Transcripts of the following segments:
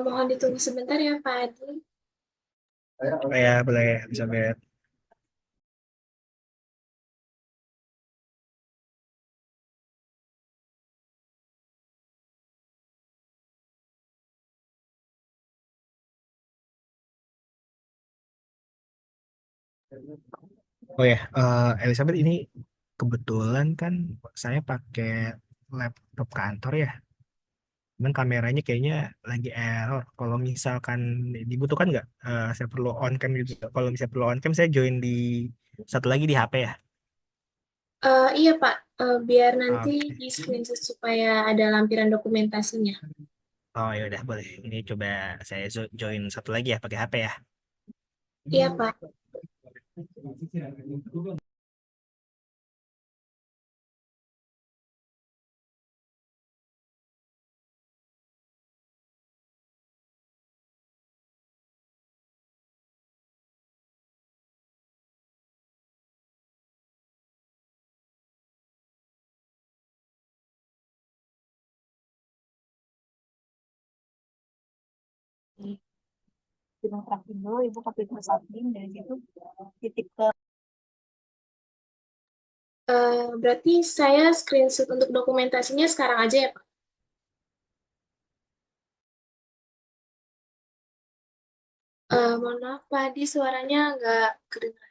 Mohon ditunggu sebentar ya Pak Adi. Oh ya, boleh, Elizabeth. Oh ya, Elizabeth ini kebetulan kan saya pakai laptop kantor ya. Cuman kameranya kayaknya lagi error. Kalau misalkan dibutuhkan nggak, saya perlu on cam gitu. Kalau misalnya perlu on cam, saya join di satu lagi di HP ya. Iya Pak, biar nanti Oke. di screenshot supaya ada lampiran dokumentasinya. Oh ya udah boleh. Ini coba saya join satu lagi ya pakai HP ya. Iya Pak. Dimasukin dulu ibu ke fitur setting dari situ titik ke Berarti saya screenshot untuk dokumentasinya sekarang aja ya Pak. Mohon maaf Pak Adi, suaranya nggak kedengaran.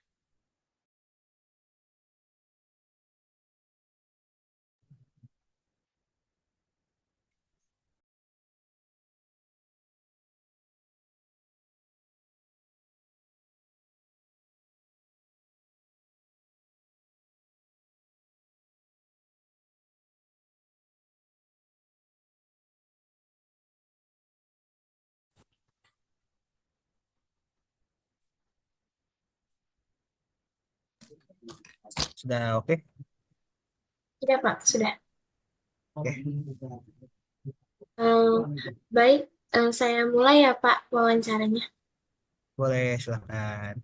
Sudah oke? Iya Pak, sudah. Oke. Eh, Baik, saya mulai ya Pak wawancaranya. Boleh, silakan.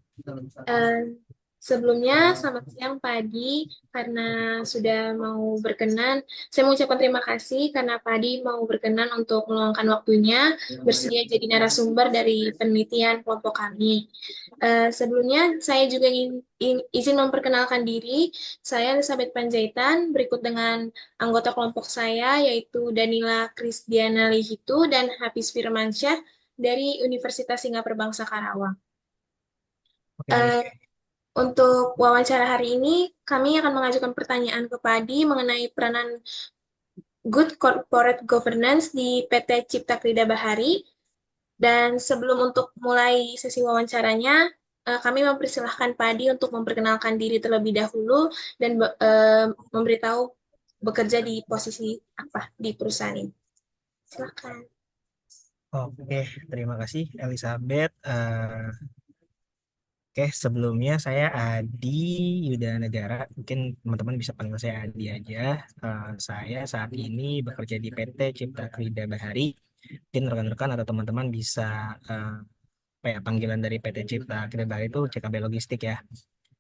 Eh, Sebelumnya, selamat siang Pak Adi, karena sudah mau berkenan. Saya mengucapkan terima kasih karena Pak Adi mau berkenan untuk meluangkan waktunya, bersedia jadi narasumber dari penelitian kelompok kami. Sebelumnya, saya juga izin memperkenalkan diri. Saya Elizabeth Panjaitan, berikut dengan anggota kelompok saya, yaitu Danila Krisdiana Lihitu dan Hafiz Firmansyah dari Universitas Singapura Bangsa Karawang. Oke. Eh, untuk wawancara hari ini, kami akan mengajukan pertanyaan ke Padi mengenai peranan good corporate governance di PT Cipta Krida Bahari. Dan sebelum untuk mulai sesi wawancaranya, kami mempersilahkan Padi untuk memperkenalkan diri terlebih dahulu dan memberitahu bekerja di posisi apa di perusahaan ini. Silakan. Oke, terima kasih Elizabeth. Oke, sebelumnya saya Adi Yuda Negara. Mungkin teman-teman bisa panggil saya Adi aja. Saya saat ini bekerja di PT Cipta Krida Bahari. Mungkin rekan-rekan atau teman-teman bisa apa ya, panggilan dari PT Cipta Krida Bahari itu CKB Logistik ya.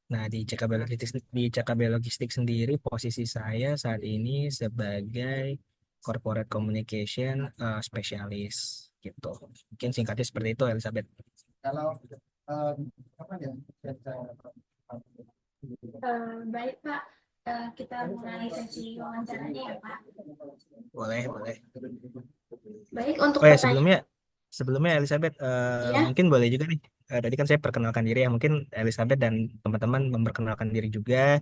Nah, di CKB Logistik sendiri posisi saya saat ini sebagai Corporate Communication Specialist gitu. Mungkin singkatnya seperti itu, Elizabeth. Kalau apa ya? Baik Pak, kita mulai sesi wawancaranya ya Pak. Boleh, boleh. Baik, untuk Oh ya, pertanyaan, sebelumnya Elizabeth, ya. mungkin boleh juga nih. Tadi kan saya perkenalkan diri ya, mungkin Elizabeth dan teman-teman memperkenalkan diri juga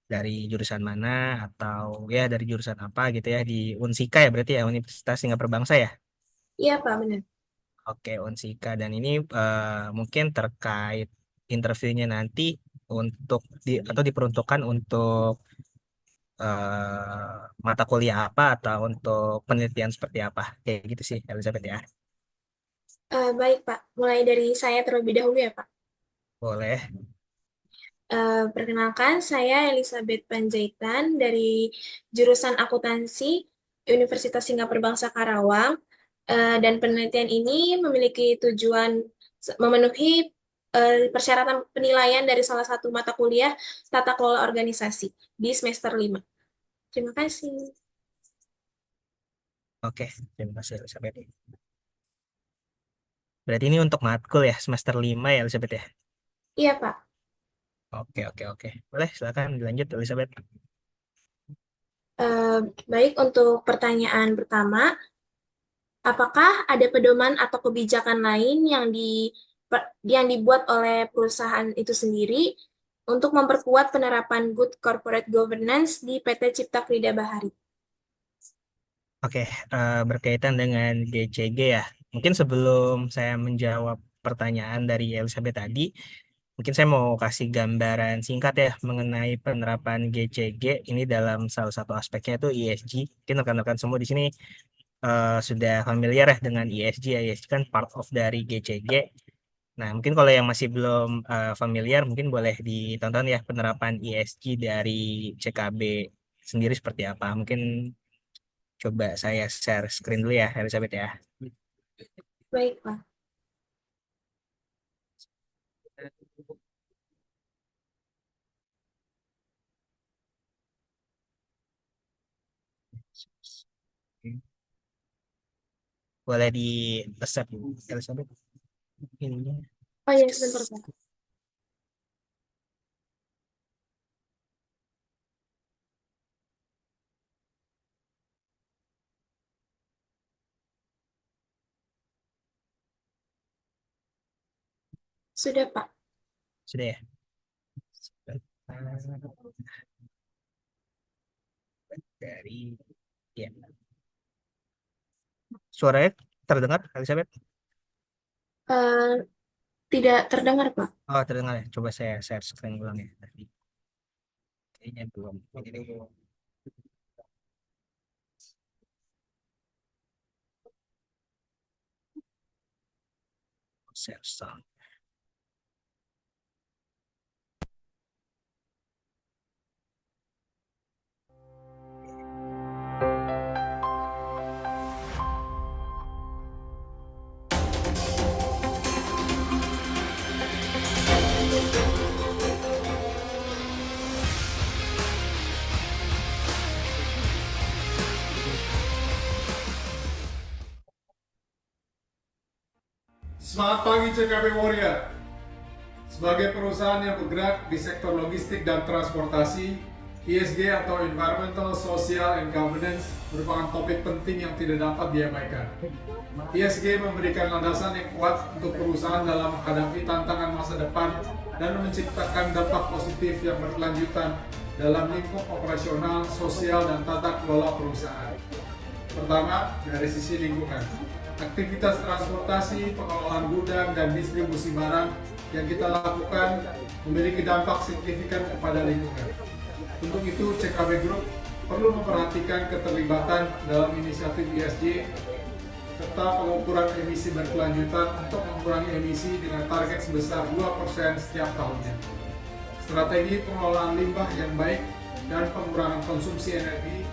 dari jurusan mana atau ya dari jurusan apa gitu ya di Unsika ya berarti ya Universitas Singapura Bangsa ya. Iya Pak, benar. Oke, Unsika dan ini mungkin terkait interviewnya nanti untuk atau diperuntukkan untuk mata kuliah apa atau untuk penelitian seperti apa kayak gitu sih Elizabeth ya. Baik, Pak. Mulai dari saya terlebih dahulu ya, Pak. Boleh. Perkenalkan, saya Elizabeth Panjaitan dari jurusan Akuntansi Universitas Singapura Bangsa Karawang. Dan penelitian ini memiliki tujuan memenuhi persyaratan penilaian dari salah satu mata kuliah Tata Kelola Organisasi di semester 5. Terima kasih. Oke, terima kasih Elizabeth. Berarti ini untuk matkul ya, semester 5 ya, Elizabeth ya? Iya, Pak. Oke, oke, oke. Boleh, silakan dilanjut, Elizabeth. Eh, Baik, untuk pertanyaan pertama, apakah ada pedoman atau kebijakan lain yang dibuat oleh perusahaan itu sendiri untuk memperkuat penerapan good corporate governance di PT Cipta Krida Bahari? Oke, berkaitan dengan GCG ya. Mungkin sebelum saya menjawab pertanyaan dari Elizabeth tadi, mungkin saya mau kasih gambaran singkat ya mengenai penerapan GCG ini dalam salah satu aspeknya itu ESG. Mungkin rekan-rekan semua di sini sudah familiar ya dengan ESG ya. ESG kan part of dari GCG. Nah, mungkin kalau yang masih belum familiar, mungkin boleh ditonton ya penerapan ESG dari CKB sendiri seperti apa. Mungkin coba saya share screen dulu ya, Elizabeth ya. Baik, Pak. Boleh di accept Elizabeth ininya. Oh iya, sebentar, Pak. Sudah, Pak. Sudah ya? Dari ya. Suaranya terdengar, Elizabeth? Eh, Tidak terdengar, Pak. Oh, terdengar ya. Coba saya share screen ulang ya tadi. Kayaknya belum. Ini share sound. Selamat pagi CKB Warrior. Sebagai perusahaan yang bergerak di sektor logistik dan transportasi, ESG atau Environmental, Social, and Governance merupakan topik penting yang tidak dapat diabaikan. ESG memberikan landasan yang kuat untuk perusahaan dalam menghadapi tantangan masa depan dan menciptakan dampak positif yang berkelanjutan dalam lingkup operasional, sosial, dan tata kelola perusahaan. Pertama, dari sisi lingkungan. Aktivitas transportasi, pengelolaan gudang, dan distribusi barang yang kita lakukan memiliki dampak signifikan kepada lingkungan. Untuk itu, CKB Group perlu memperhatikan keterlibatan dalam inisiatif ESG serta pengukuran emisi berkelanjutan untuk mengurangi emisi dengan target sebesar 2% setiap tahunnya. Strategi pengelolaan limbah yang baik dan pengurangan konsumsi energi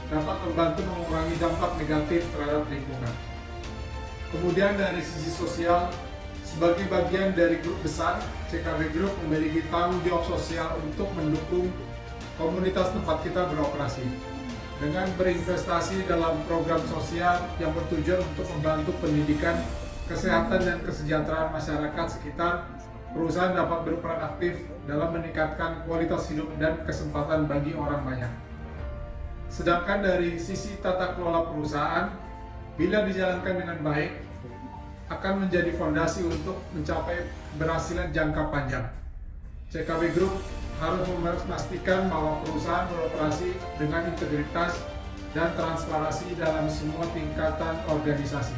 dapat membantu mengurangi dampak negatif terhadap lingkungan. Kemudian dari sisi sosial, sebagai bagian dari grup besar, CKB Group memiliki tanggung jawab sosial untuk mendukung komunitas tempat kita beroperasi. Dengan berinvestasi dalam program sosial yang bertujuan untuk membantu pendidikan, kesehatan, dan kesejahteraan masyarakat sekitar, perusahaan dapat berperan aktif dalam meningkatkan kualitas hidup dan kesempatan bagi orang banyak. Sedangkan dari sisi tata kelola perusahaan, bila dijalankan dengan baik, akan menjadi fondasi untuk mencapai keberhasilan jangka panjang. CKB Group harus memastikan bahwa perusahaan beroperasi dengan integritas dan transparansi dalam semua tingkatan organisasi.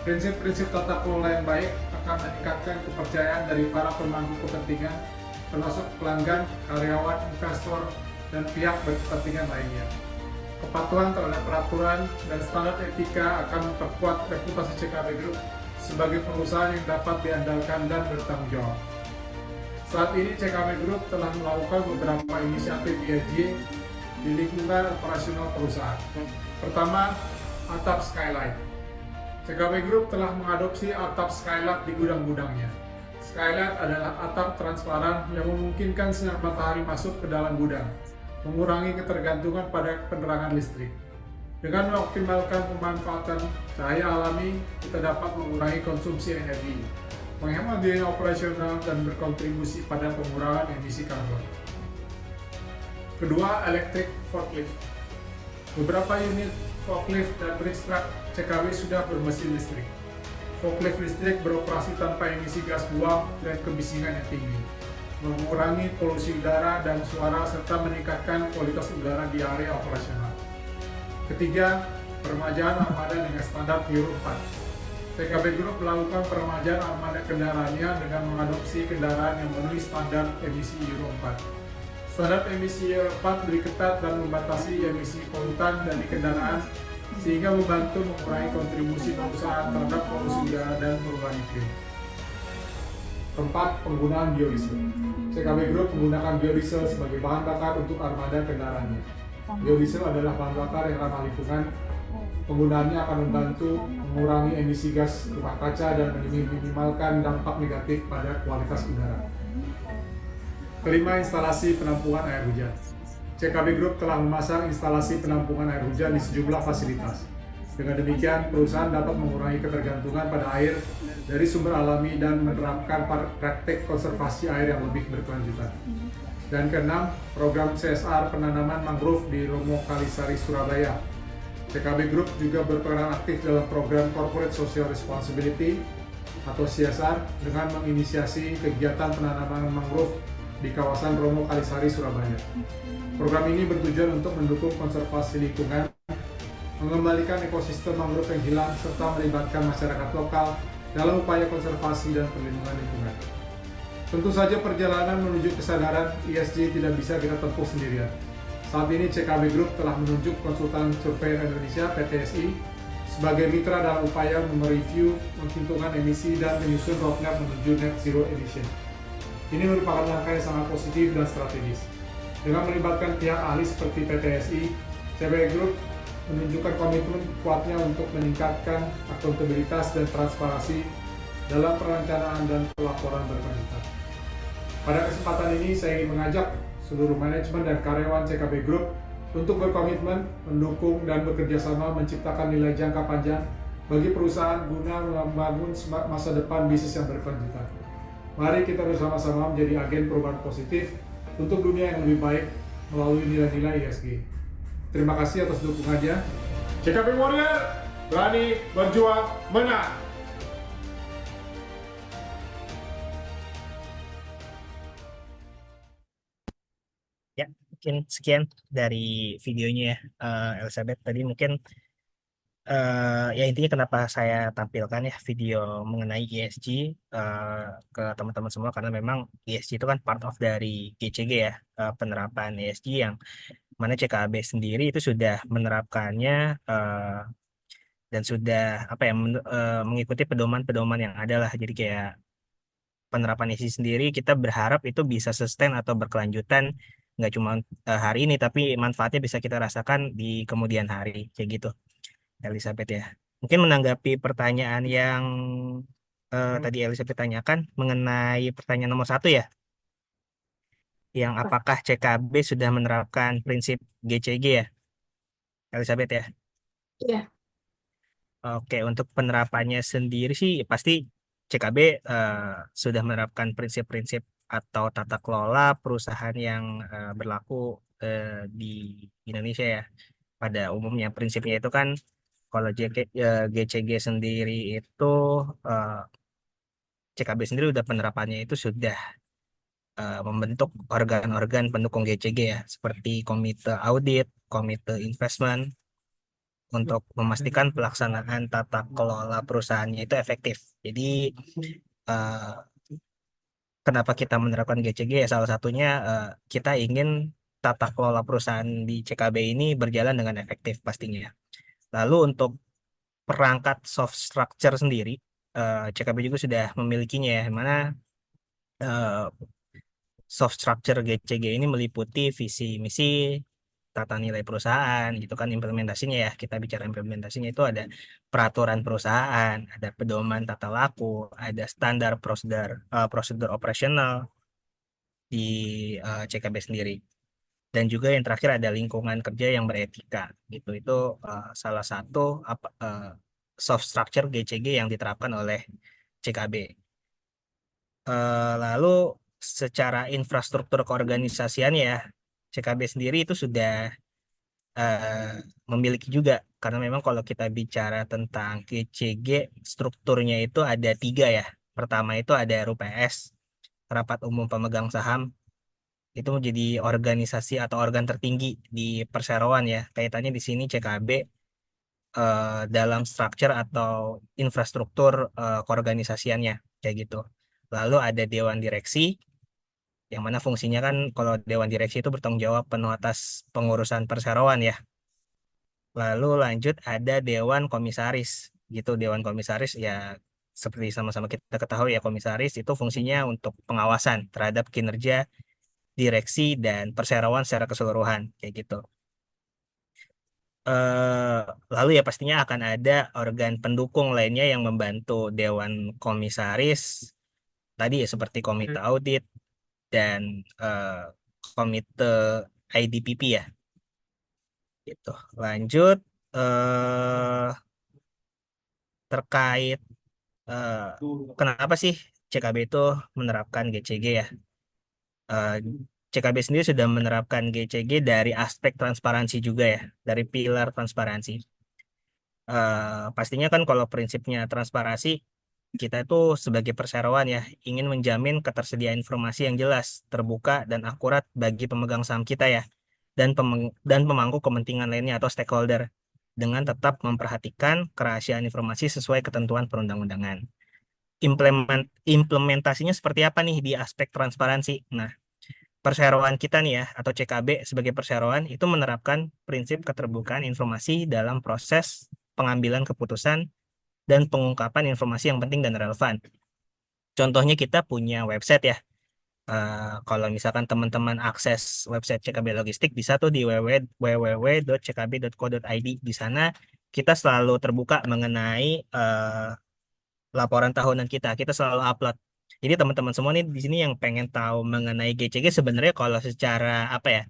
Prinsip-prinsip tata kelola yang baik akan meningkatkan kepercayaan dari para pemangku kepentingan, termasuk pelanggan, karyawan, investor, dan pihak berkepentingan lainnya. Kepatuhan terhadap peraturan dan standar etika akan memperkuat reputasi CKB Group sebagai perusahaan yang dapat diandalkan dan bertanggung jawab. Saat ini CKB Group telah melakukan beberapa inisiatif ESG di lingkungan operasional perusahaan. Pertama, atap skylight. CKB Group telah mengadopsi atap skylight di gudang-gudangnya. Skylight adalah atap transparan yang memungkinkan sinar matahari masuk ke dalam gudang, mengurangi ketergantungan pada penerangan listrik. Dengan mengoptimalkan pemanfaatan cahaya alami, kita dapat mengurangi konsumsi energi, menghemat biaya operasional, dan berkontribusi pada pengurangan emisi karbon. Kedua, electric forklift. Beberapa unit forklift dan bridge truck CKW sudah bermesin listrik. Forklift listrik beroperasi tanpa emisi gas buang dan kebisingan yang tinggi, mengurangi polusi udara dan suara, serta meningkatkan kualitas udara di area operasional. Ketiga, peremajaan armada dengan standar Euro 4. PKB Group melakukan peremajaan armada kendaraannya dengan mengadopsi kendaraan yang memenuhi standar emisi Euro 4. Standar emisi Euro 4 lebih ketat dan membatasi emisi polutan dari kendaraan, sehingga membantu mengurangi kontribusi perusahaan terhadap polusi udara dan perubahan iklim. Keempat, penggunaan biodiesel. CKB Group menggunakan biodiesel sebagai bahan bakar untuk armada kendaraannya. Biodiesel adalah bahan bakar yang ramah lingkungan. Penggunaannya akan membantu mengurangi emisi gas rumah kaca dan meminimalkan dampak negatif pada kualitas udara. Kelima, instalasi penampungan air hujan. CKB Group telah memasang instalasi penampungan air hujan di sejumlah fasilitas. Dengan demikian, perusahaan dapat mengurangi ketergantungan pada air dari sumber alami dan menerapkan praktek konservasi air yang lebih berkelanjutan. Dan keenam, program CSR penanaman mangrove di Romo Kalisari, Surabaya. CKB Group juga berperan aktif dalam program Corporate Social Responsibility atau CSR dengan menginisiasi kegiatan penanaman mangrove di kawasan Romo Kalisari, Surabaya. Program ini bertujuan untuk mendukung konservasi lingkungan, mengembalikan ekosistem mangrove yang hilang, serta melibatkan masyarakat lokal dalam upaya konservasi dan perlindungan lingkungan. Tentu saja perjalanan menuju kesadaran ESG tidak bisa kita tempuh sendirian. Saat ini CKB Group telah menunjuk konsultan survei Indonesia (PTSI) sebagai mitra dalam upaya mereview penghitungan emisi dan menyusun roadmap menuju net zero emission. Ini merupakan langkah yang sangat positif dan strategis. Dengan melibatkan pihak ahli seperti PTSI, CKB Group menunjukkan komitmen kuatnya untuk meningkatkan akuntabilitas dan transparansi dalam perencanaan dan pelaporan berkelanjutan. Pada kesempatan ini, saya ingin mengajak seluruh manajemen dan karyawan CKB Group untuk berkomitmen, mendukung, dan bekerja sama menciptakan nilai jangka panjang bagi perusahaan guna membangun masa depan bisnis yang berkelanjutan. Mari kita bersama-sama menjadi agen perubahan positif untuk dunia yang lebih baik melalui nilai-nilai ESG. Terima kasih atas dukungannya. CKB Warrior, berani berjuang menang! Ya, mungkin sekian dari videonya ya, Elizabeth. Tadi mungkin ya intinya kenapa saya tampilkan ya video mengenai ESG ke teman-teman semua, karena memang ESG itu kan part of dari GCG ya, penerapan ESG yang mana CKB sendiri itu sudah menerapkannya dan sudah apa ya mengikuti pedoman-pedoman yang ada lah. Jadi kayak penerapan ESG sendiri kita berharap itu bisa sustain atau berkelanjutan, nggak cuma hari ini, tapi manfaatnya bisa kita rasakan di kemudian hari kayak gitu, Elizabeth ya. Mungkin menanggapi pertanyaan yang tadi Elizabeth tanyakan mengenai pertanyaan nomor 1 ya, yang apakah CKB sudah menerapkan prinsip GCG ya, Elizabeth ya. Iya. Oke, untuk penerapannya sendiri sih pasti CKB sudah menerapkan prinsip-prinsip atau tata kelola perusahaan yang berlaku di Indonesia ya. Pada umumnya prinsipnya itu kan kalau GCG sendiri itu CKB sendiri udah penerapannya itu sudah membentuk organ-organ pendukung GCG ya, seperti komite audit, komite investment, untuk memastikan pelaksanaan tata kelola perusahaannya itu efektif. Jadi eh, kenapa kita menerapkan GCG ya, salah satunya kita ingin tata kelola perusahaan di CKB ini berjalan dengan efektif pastinya. Lalu untuk perangkat soft structure sendiri, CKB juga sudah memilikinya ya, mana soft structure GCG ini meliputi visi misi, tata nilai perusahaan gitu kan. Implementasinya ya, kita bicara implementasinya itu ada peraturan perusahaan, ada pedoman tata laku, ada standar prosedur prosedur operasional di CKB sendiri. Dan juga yang terakhir ada lingkungan kerja yang beretika gitu. Itu salah satu soft structure GCG yang diterapkan oleh CKB. Lalu secara infrastruktur keorganisasian ya, CKB sendiri itu sudah memiliki juga, karena memang kalau kita bicara tentang GCG, strukturnya itu ada 3 ya. Pertama itu ada RUPS, Rapat Umum Pemegang Saham, itu menjadi organisasi atau organ tertinggi di perseroan ya. Kaitannya di sini CKB dalam structure atau infrastruktur keorganisasiannya kayak gitu. Lalu ada Dewan Direksi, yang mana fungsinya kan kalau Dewan Direksi itu bertanggung jawab penuh atas pengurusan perseroan ya. Lalu lanjut ada Dewan Komisaris gitu. Dewan Komisaris ya seperti sama-sama kita ketahui ya, komisaris itu fungsinya untuk pengawasan terhadap kinerja direksi dan perseroan secara keseluruhan kayak gitu. Eh, Lalu ya pastinya akan ada organ pendukung lainnya yang membantu Dewan Komisaris tadi ya, seperti Komite Audit dan Komite IDPP ya gitu. Lanjut eh terkait eh, kenapa sih CKB itu menerapkan GCG ya? Eh, CKB sendiri sudah menerapkan GCG dari aspek transparansi juga ya, dari pilar transparansi. Pastinya kan kalau prinsipnya transparansi, kita itu sebagai perseroan ya ingin menjamin ketersediaan informasi yang jelas, terbuka dan akurat bagi pemegang saham kita ya, dan pemangku kepentingan lainnya atau stakeholder, dengan tetap memperhatikan kerahasiaan informasi sesuai ketentuan perundang-undangan. Implementasinya seperti apa nih di aspek transparansi? Nah, perseroan kita nih ya, atau CKB sebagai perseroan itu menerapkan prinsip keterbukaan informasi dalam proses pengambilan keputusan dan pengungkapan informasi yang penting dan relevan. Contohnya kita punya website ya. Kalau misalkan teman-teman akses website CKB Logistik, bisa tuh di www.ckb.co.id. Di sana kita selalu terbuka mengenai laporan tahunan kita. Kita selalu upload. Jadi teman-teman semua nih di sini yang pengen tahu mengenai GCG, sebenarnya kalau secara apa ya,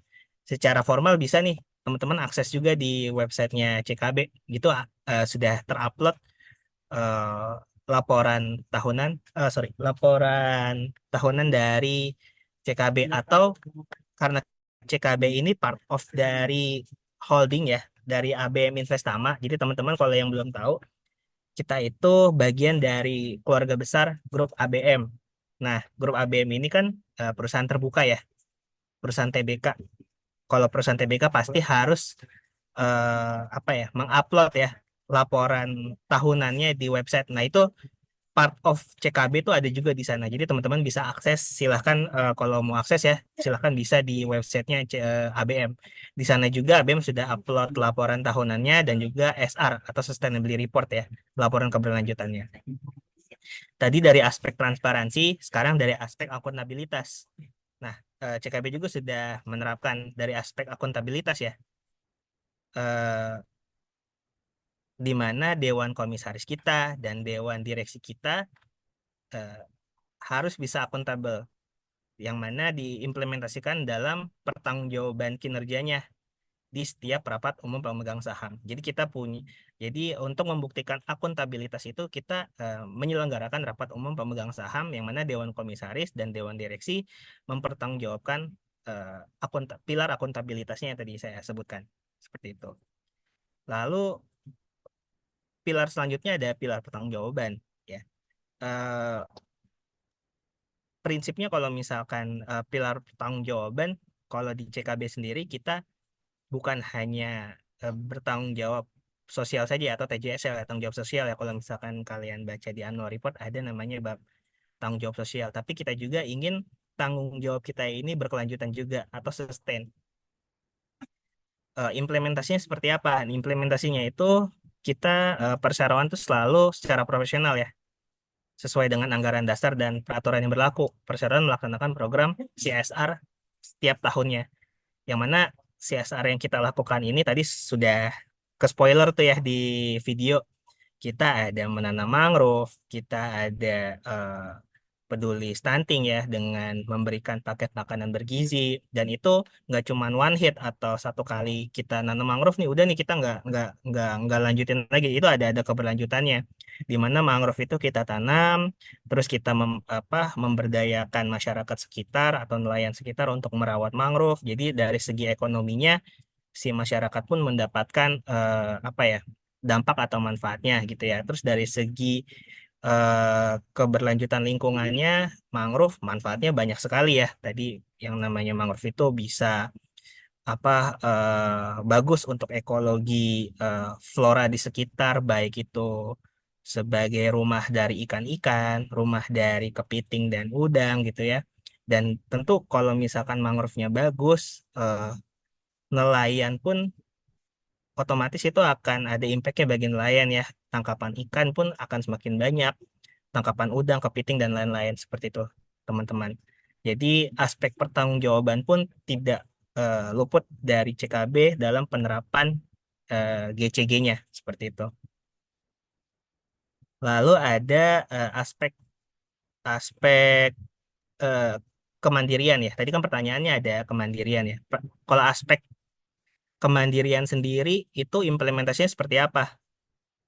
secara formal bisa nih teman-teman akses juga di websitenya CKB gitu, sudah terupload eh, laporan tahunan, laporan tahunan dari CKB. Atau karena CKB ini part of dari holding ya, dari ABM Investama. Jadi teman-teman kalau yang belum tahu, kita itu bagian dari keluarga besar grup ABM. Nah, grup ABM ini kan perusahaan terbuka ya, perusahaan TBK. Kalau perusahaan TBK pasti harus apa ya, mengupload ya laporan tahunannya di website. Nah, itu part of CKB itu ada juga di sana. Jadi teman-teman bisa akses, silahkan kalau mau akses ya, silahkan bisa di websitenya ABM. Di sana juga ABM sudah upload laporan tahunannya dan juga SR atau Sustainability Report ya, laporan keberlanjutannya. Tadi dari aspek transparansi, sekarang dari aspek akuntabilitas. Nah, CKB juga sudah menerapkan dari aspek akuntabilitas ya, eh, di mana Dewan Komisaris kita dan Dewan Direksi kita eh, harus bisa akuntabel, yang mana diimplementasikan dalam pertanggungjawaban kinerjanya di setiap rapat umum pemegang saham. Jadi untuk membuktikan akuntabilitas itu kita menyelenggarakan rapat umum pemegang saham, yang mana Dewan Komisaris dan Dewan Direksi mempertanggungjawabkan pilar akuntabilitasnya yang tadi saya sebutkan. Seperti itu. Lalu pilar selanjutnya ada pilar pertanggungjawaban ya. Eh, Prinsipnya kalau misalkan pilar pertanggungjawaban, kalau di CKB sendiri kita bukan hanya bertanggung jawab sosial saja atau TJS ya, tanggung jawab sosial ya. Kalau misalkan kalian baca di annual report ada namanya bab tanggung jawab sosial, tapi kita juga ingin tanggung jawab kita ini berkelanjutan juga atau sustain. Implementasinya seperti apa? Implementasinya itu kita perseroan itu selalu secara profesional ya, sesuai dengan anggaran dasar dan peraturan yang berlaku. Perseroan melaksanakan program CSR setiap tahunnya, yang mana CSR yang kita lakukan ini tadi sudah ke spoiler tuh ya di video. Kita ada menanam mangrove, kita ada peduli stunting ya dengan memberikan paket makanan bergizi, dan itu nggak cuma one hit atau satu kali kita nanam mangrove nih udah nih kita nggak lanjutin lagi. Itu ada keberlanjutannya, di mana mangrove itu kita tanam terus kita memberdayakan masyarakat sekitar atau nelayan sekitar untuk merawat mangrove. Jadi dari segi ekonominya si masyarakat pun mendapatkan apa ya, dampak atau manfaatnya gitu ya. Terus dari segi keberlanjutan lingkungannya, mangrove manfaatnya banyak sekali ya. Tadi yang namanya mangrove itu bisa apa bagus untuk ekologi flora di sekitar, baik itu sebagai rumah dari ikan-ikan, rumah dari kepiting dan udang gitu ya. Dan tentu kalau misalkan mangrove-nya bagus, nelayan pun otomatis itu akan ada impact-nya bagi nelayan ya. Tangkapan ikan pun akan semakin banyak, tangkapan udang, kepiting, dan lain-lain seperti itu, teman-teman. Jadi aspek pertanggungjawaban pun tidak luput dari CKB dalam penerapan GCG-nya seperti itu. Lalu ada aspek aspek eh, kemandirian ya. Tadi kan pertanyaannya ada kemandirian ya. Kalau aspek kemandirian sendiri itu implementasinya seperti apa?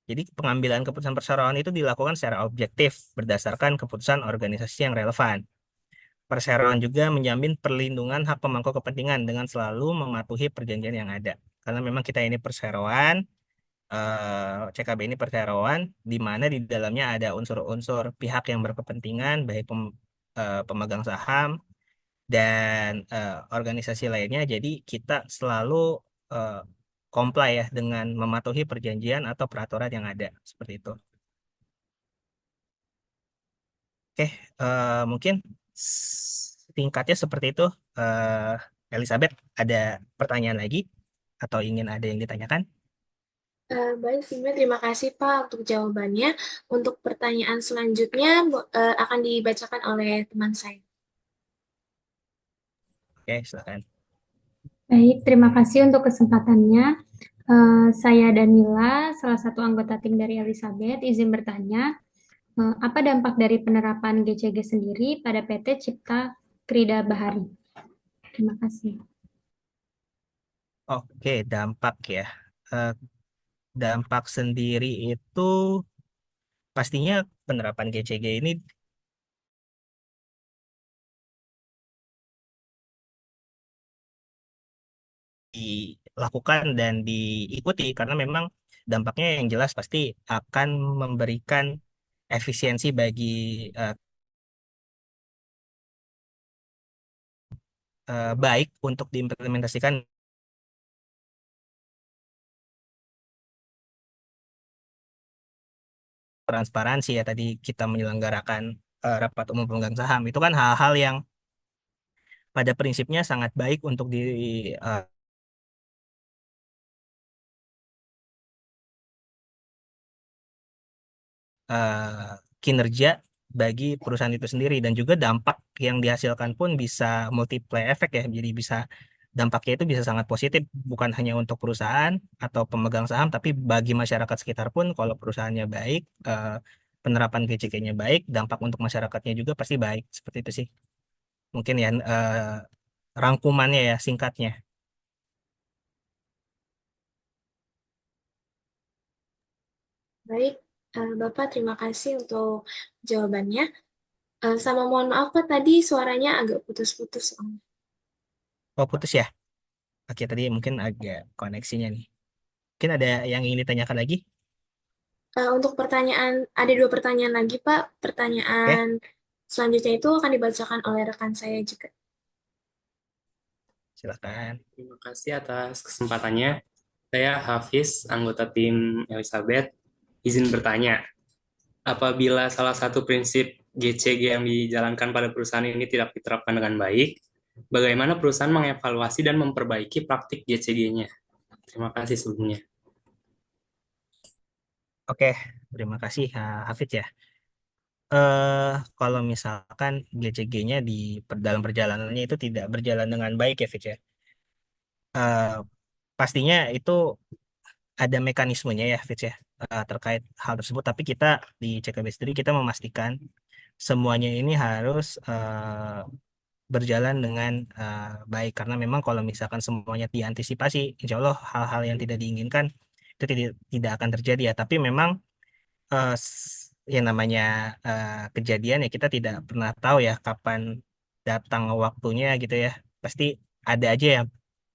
Jadi pengambilan keputusan perseroan itu dilakukan secara objektif berdasarkan keputusan organisasi yang relevan. Perseroan juga menjamin perlindungan hak pemangku kepentingan dengan selalu mematuhi perjanjian yang ada. Karena memang kita ini perseroan, CKB ini perseroan, di mana di dalamnya ada unsur-unsur pihak yang berkepentingan, baik pemegang saham dan organisasi lainnya. Jadi kita selalu eh, comply ya dengan mematuhi perjanjian atau peraturan yang ada seperti itu. Oke, mungkin singkatnya seperti itu. Elizabeth, ada pertanyaan lagi atau ingin ada yang ditanyakan? Baik, sebelumnya terima kasih Pak untuk jawabannya. Untuk pertanyaan selanjutnya akan dibacakan oleh teman saya. Oke, silakan. Baik, terima kasih untuk kesempatannya. Saya Danila, salah satu anggota tim dari Elizabeth, izin bertanya, apa dampak dari penerapan GCG sendiri pada PT Cipta Krida Bahari? Terima kasih. Oke, dampak ya. Eh, dampak sendiri itu pastinya penerapan GCG ini dilakukan dan diikuti karena memang dampaknya yang jelas pasti akan memberikan efisiensi bagi eh, baik untuk diimplementasikan transparansi ya. Tadi kita menyelenggarakan rapat umum pemegang saham itu kan hal-hal yang pada prinsipnya sangat baik untuk eh, kinerja bagi perusahaan itu sendiri, dan juga dampak yang dihasilkan pun bisa multiply efek ya. Jadi bisa dampaknya itu bisa sangat positif bukan hanya untuk perusahaan atau pemegang saham, tapi bagi masyarakat sekitar pun kalau perusahaannya baik, penerapan GCK-nya baik, dampak untuk masyarakatnya juga pasti baik. Seperti itu sih. Mungkin ya rangkumannya ya singkatnya. Baik, Bapak terima kasih untuk jawabannya. Sama mohon maaf Pak, tadi suaranya agak putus-putus. Oh, putus ya. Oke, tadi mungkin agak koneksinya nih. Mungkin ada yang ingin ditanyakan lagi? Untuk pertanyaan, ada 2 pertanyaan lagi Pak. Oke, Pertanyaan selanjutnya itu akan dibacakan oleh rekan saya juga. silakan. Terima kasih atas kesempatannya. Saya Hafiz, anggota tim Elizabeth. Izin bertanya, apabila salah satu prinsip GCG yang dijalankan pada perusahaan ini tidak diterapkan dengan baik, bagaimana perusahaan mengevaluasi dan memperbaiki praktik GCG-nya? Terima kasih sebelumnya. Oke, terima kasih Hafid ya. Kalau misalkan GCG-nya dalam perjalanannya itu tidak berjalan dengan baik ya, Fitz ya. Eh, pastinya itu ada mekanismenya ya, Fitz ya, terkait hal tersebut. Tapi kita di CKB sendiri kita memastikan semuanya ini harus berjalan dengan baik, karena memang kalau misalkan semuanya diantisipasi, insya Allah hal-hal yang tidak diinginkan itu tidak akan terjadi ya. Tapi memang yang namanya kejadian ya, kita tidak pernah tahu ya kapan datang waktunya gitu ya. Pasti ada aja ya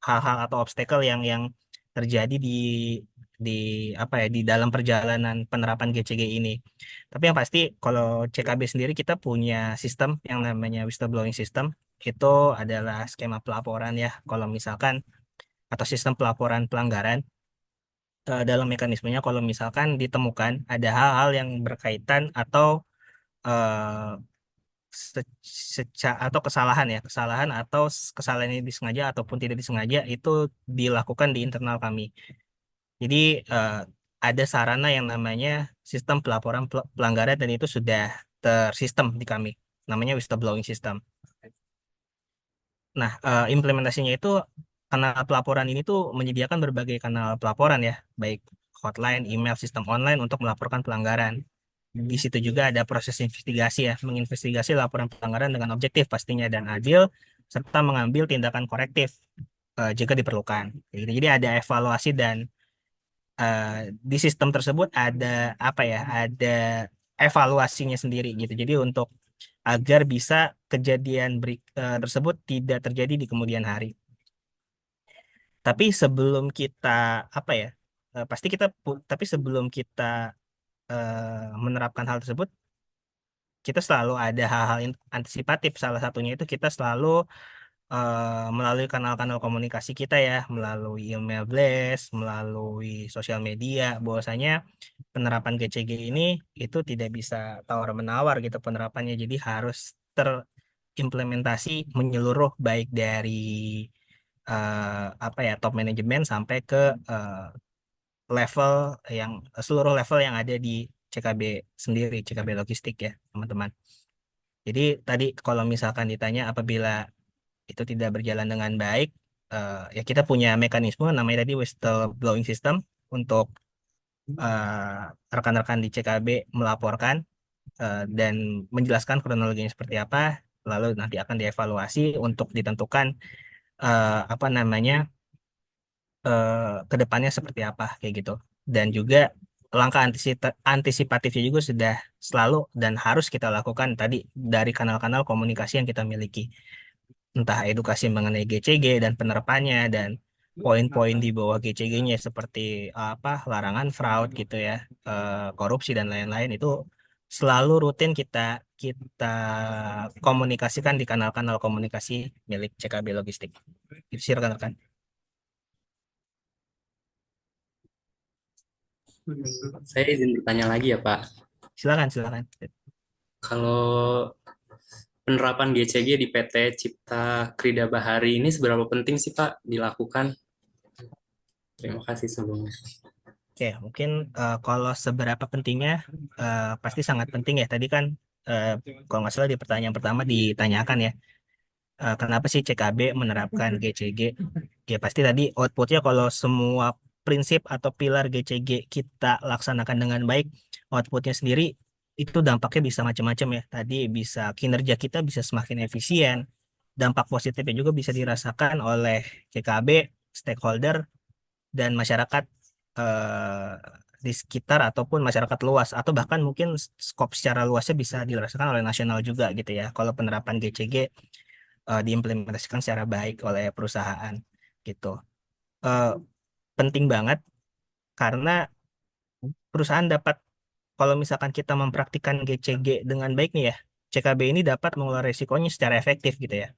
hal-hal atau obstacle yang terjadi di apa ya, di dalam perjalanan penerapan GCG ini. Tapi yang pasti kalau CKB sendiri kita punya sistem yang namanya whistleblowing system. Itu adalah skema pelaporan ya. Kalau misalkan atau sistem pelaporan pelanggaran, dalam mekanismenya kalau misalkan ditemukan ada hal-hal yang berkaitan atau eh, atau kesalahan ya, kesalahan atau kesalahan ini disengaja ataupun tidak disengaja, itu dilakukan di internal kami. Jadi eh, ada sarana yang namanya sistem pelaporan pelanggaran, dan itu sudah tersistem di kami, namanya whistleblowing system. Nah, implementasinya itu, kanal pelaporan ini tuh menyediakan berbagai kanal pelaporan ya, baik hotline, email, sistem online untuk melaporkan pelanggaran. Di situ juga ada proses investigasi ya, menginvestigasi laporan pelanggaran dengan objektif pastinya dan adil, serta mengambil tindakan korektif jika diperlukan. Jadi ada evaluasi, dan di sistem tersebut ada apa ya, ada evaluasinya sendiri gitu. Jadi untuk agar bisa kejadian tersebut tidak terjadi di kemudian hari. Tapi sebelum kita apa ya, pasti kita tapi sebelum kita menerapkan hal tersebut, kita selalu ada hal-hal antisipatif. Salah satunya itu kita selalu melalui kanal-kanal komunikasi kita ya, melalui email blast, melalui sosial media, bahwasanya penerapan GCG ini itu tidak bisa tawar-menawar gitu penerapannya. Jadi harus terimplementasi menyeluruh, baik dari apa ya, top manajemen sampai ke level yang seluruh level yang ada di CKB sendiri, CKB logistik ya, teman-teman. Jadi tadi kalau misalkan ditanya apabila itu tidak berjalan dengan baik, ya kita punya mekanisme namanya tadi whistleblowing system untuk rekan-rekan di CKB melaporkan dan menjelaskan kronologinya seperti apa, lalu nanti akan dievaluasi untuk ditentukan apa namanya ke depannya seperti apa kayak gitu. Dan juga langkah antisipatifnya juga sudah selalu dan harus kita lakukan tadi dari kanal-kanal komunikasi yang kita miliki, entah edukasi mengenai GCG dan penerapannya, dan poin-poin di bawah GCG-nya seperti apa, larangan fraud gitu ya, korupsi dan lain-lain, itu selalu rutin kita kita komunikasikan di kanal-kanal komunikasi milik CKB Logistik. Itu sih rekan-rekan. Saya izin bertanya lagi ya Pak. Silakan, silakan. Kalau penerapan GCG di PT Cipta Krida Bahari ini seberapa penting sih Pak dilakukan? Terima kasih sebelumnya. Oke, mungkin kalau seberapa pentingnya, pasti sangat penting ya. Tadi kan kalau nggak salah di pertanyaan pertama ditanyakan ya, kenapa sih CKB menerapkan GCG? Ya pasti tadi outputnya, kalau semua prinsip atau pilar GCG kita laksanakan dengan baik, outputnya sendiri itu dampaknya bisa macam-macam ya. Tadi bisa kinerja kita bisa semakin efisien, dampak positifnya juga bisa dirasakan oleh CKB, stakeholder, dan masyarakat eh, di sekitar ataupun masyarakat luas, atau bahkan mungkin skop secara luasnya bisa dirasakan oleh nasional juga gitu ya, kalau penerapan GCG diimplementasikan secara baik oleh perusahaan gitu. Eh, Penting banget karena perusahaan dapat, kalau misalkan kita mempraktikkan GCG dengan baik nih ya, CKB ini dapat mengelola resikonya secara efektif gitu ya.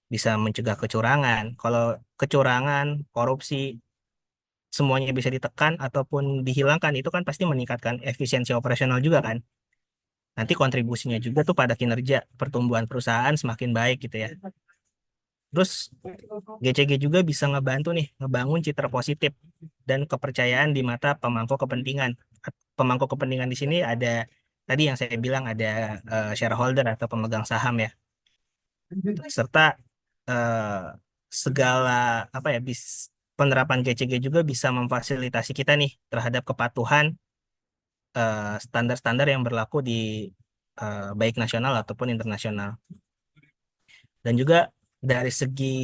Bisa mencegah kecurangan. Kalau kecurangan, korupsi, semuanya bisa ditekan ataupun dihilangkan, itu kan pasti meningkatkan efisiensi operasional juga kan. Nanti kontribusinya juga tuh pada kinerja pertumbuhan perusahaan semakin baik gitu ya. Terus GCG juga bisa ngebantu nih ngebangun citra positif dan kepercayaan di mata pemangku kepentingan. Pemangku kepentingan di sini ada tadi yang saya bilang, ada shareholder atau pemegang saham ya. Serta eh, segala apa ya, penerapan GCG juga bisa memfasilitasi kita nih terhadap kepatuhan standar-standar yang berlaku di baik nasional ataupun internasional. Dan juga dari segi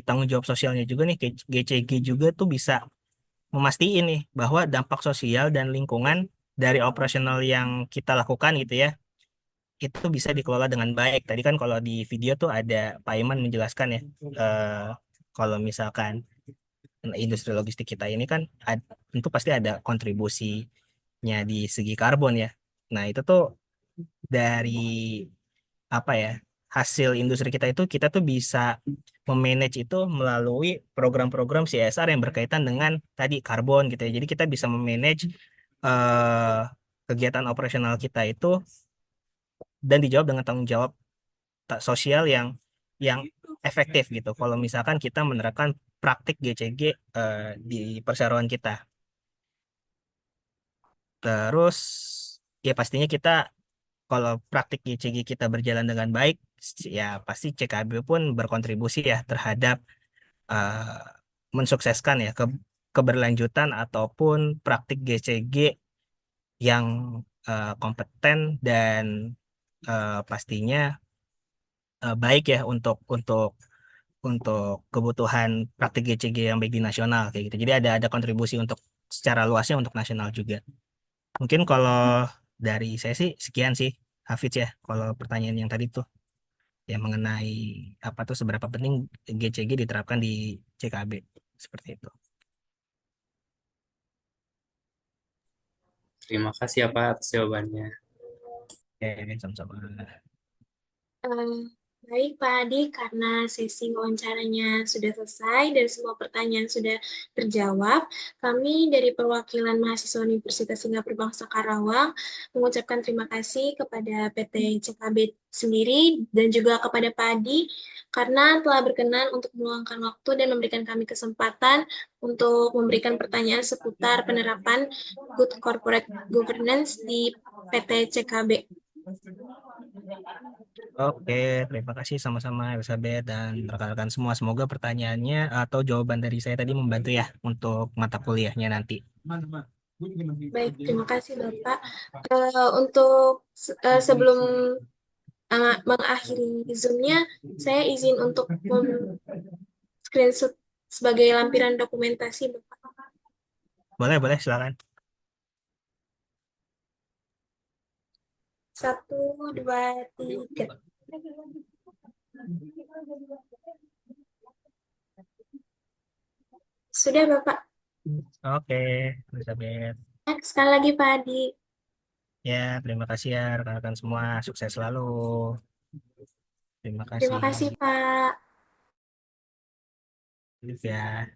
tanggung jawab sosialnya juga nih, GCG juga tuh bisa memastikan nih bahwa dampak sosial dan lingkungan dari operasional yang kita lakukan gitu ya, itu bisa dikelola dengan baik. Tadi kan kalau di video tuh ada Pak Iman menjelaskan ya, kalau misalkan industri logistik kita ini kan tentu pasti ada kontribusinya di segi karbon ya. Nah, itu tuh dari apa ya, hasil industri kita tuh bisa memanage itu melalui program-program CSR yang berkaitan dengan tadi karbon gitu ya. Jadi kita bisa memanage eh, kegiatan operasional kita itu dan dijawab dengan tanggung jawab sosial yang efektif gitu. Kalau misalkan kita menerapkan praktik GCG di perseroan kita. Terus ya pastinya kita kalau praktik GCG kita berjalan dengan baik, ya pasti CKB pun berkontribusi ya terhadap mensukseskan ya keberlanjutan ataupun praktik GCG yang kompeten dan pastinya baik ya untuk kebutuhan praktik GCG yang baik di nasional kayak gitu. Jadi ada kontribusi untuk secara luasnya untuk nasional juga. Mungkin kalau dari saya sih sekian sih, Hafiz ya. Kalau pertanyaan yang tadi tuh yang mengenai apa tuh seberapa penting GCG diterapkan di CKB seperti itu. Terima kasih ya Pak atas jawabannya. Oke, sama-sama. Eh, Baik, Pak Adi, karena sesi wawancaranya sudah selesai dan semua pertanyaan sudah terjawab, kami dari perwakilan mahasiswa Universitas Singapura Bangsa Karawang mengucapkan terima kasih kepada PT CKB sendiri dan juga kepada Pak Adi karena telah berkenan untuk meluangkan waktu dan memberikan kami kesempatan untuk memberikan pertanyaan seputar penerapan Good Corporate Governance di PT CKB. Oke, terima kasih sama-sama Elizabeth dan rekan-rekan semua. Semoga pertanyaannya atau jawaban dari saya tadi membantu ya untuk mata kuliahnya nanti. Baik, terima kasih Bapak. Untuk sebelum mengakhiri Zoom-nya, saya izin untuk screenshot sebagai lampiran dokumentasi Bapak. Boleh, silakan. 1, 2, 3. Sudah Bapak. Oke, Elizabeth. Sekali lagi Pak Adi. Ya, terima kasih ya rekan-rekan semua. Sukses selalu. Terima Terima kasih. kasih Pak. Ya.